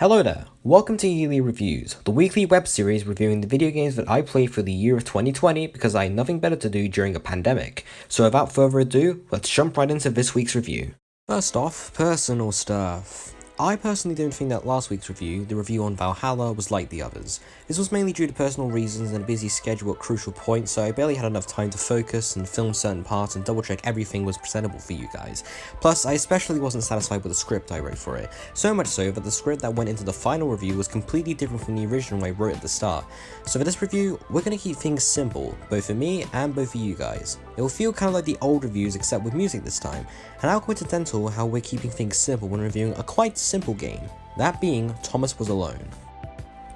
Hello there, welcome to Yearly Reviews, the weekly web series reviewing the video games that I played for the year of 2020 because I had nothing better to do during a pandemic. So without further ado, let's jump right into this week's review. First off, personal stuff. I personally don't think that last week's review, the review on Valhalla, was like the others. This was mainly due to personal reasons and a busy schedule at crucial points, so I barely had enough time to focus and film certain parts and double check everything was presentable for you guys. Plus, I especially wasn't satisfied with the script I wrote for it, so much so that the script that went into the final review was completely different from the original I wrote at the start. So for this review, we're going to keep things simple, both for me and both for you guys. It will feel kind of like the old reviews except with music this time, and how coincidental how we're keeping things simple when reviewing a quite simple game, that being Thomas Was Alone.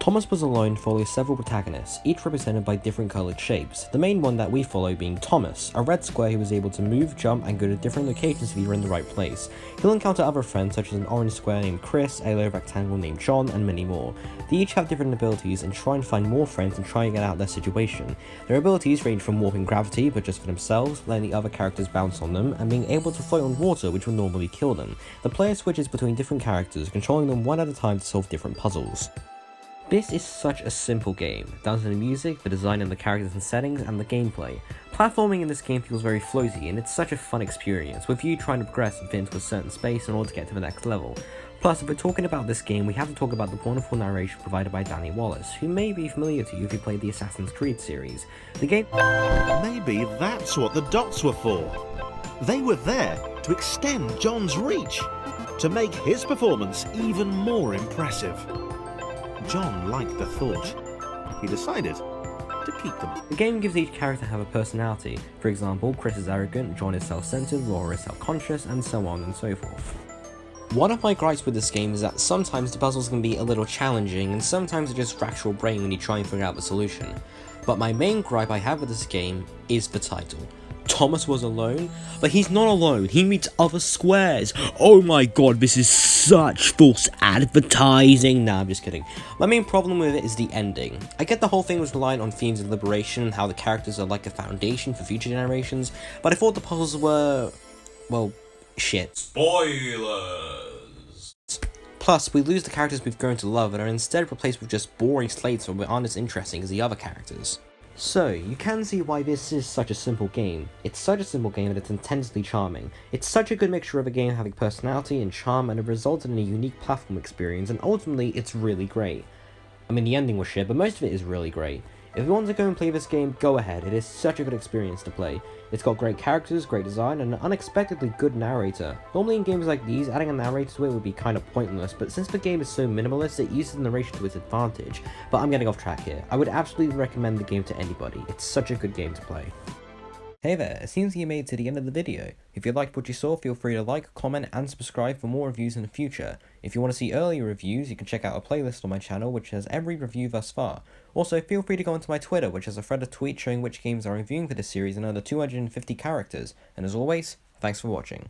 Thomas Was Alone follows several protagonists, each represented by different coloured shapes, the main one that we follow being Thomas, a red square who is able to move, jump and go to different locations if you're in the right place. He'll encounter other friends such as an orange square named Chris, a yellow rectangle named John, and many more. They each have different abilities and try and find more friends and try and get out of their situation. Their abilities range from warping gravity but just for themselves, letting the other characters bounce on them, and being able to float on water which would normally kill them. The player switches between different characters, controlling them one at a time to solve different puzzles. This is such a simple game, down to the music, the design of the characters and settings, and the gameplay. Platforming in this game feels very floaty, and it's such a fun experience, with you trying to progress and fit into a certain space in order to get to the next level. Plus, if we're talking about this game, we have to talk about the wonderful narration provided by Danny Wallace, who may be familiar to you if you played the Assassin's Creed series. The game— Maybe that's what the dots were for. They were there to extend John's reach, to make his performance even more impressive. John liked the thought. He decided to keep them. The game gives each character have a personality. For example, Chris is arrogant, John is self-centered, Laura is self-conscious, and so on and so forth. One of my gripes with this game is that sometimes the puzzles can be a little challenging, and sometimes it just racks your brain when you try and figure out the solution. But my main gripe I have with this game is the title. Thomas Was Alone? But he's not alone, he meets other squares. Oh my god, this is such false advertising. Nah, I'm just kidding. My main problem with it is the ending. I get the whole thing was reliant on themes of liberation and how the characters are like a foundation for future generations, but I thought the puzzles were, well, shit. Spoilers! Plus, we lose the characters we've grown to love and are instead replaced with just boring slates that aren't as interesting as the other characters. So, you can see why this is such a simple game. It's such a simple game that it's intensely charming. It's such a good mixture of a game having personality and charm, and it resulted in a unique platform experience, and ultimately it's really great. I mean, the ending was shit, but most of it is really great. If you want to go and play this game, go ahead, it is such a good experience to play. It's got great characters, great design, and an unexpectedly good narrator. Normally in games like these, adding a narrator to it would be kind of pointless, but since the game is so minimalist, it uses the narration to its advantage. But I'm getting off track here. I would absolutely recommend the game to anybody. It's such a good game to play. Hey there, it seems you made it to the end of the video. If you liked what you saw, feel free to like, comment, and subscribe for more reviews in the future. If you want to see earlier reviews, you can check out a playlist on my channel which has every review thus far. Also, feel free to go onto my Twitter, which has a thread of tweets showing which games I'm reviewing for this series and over 250 characters. And as always, thanks for watching.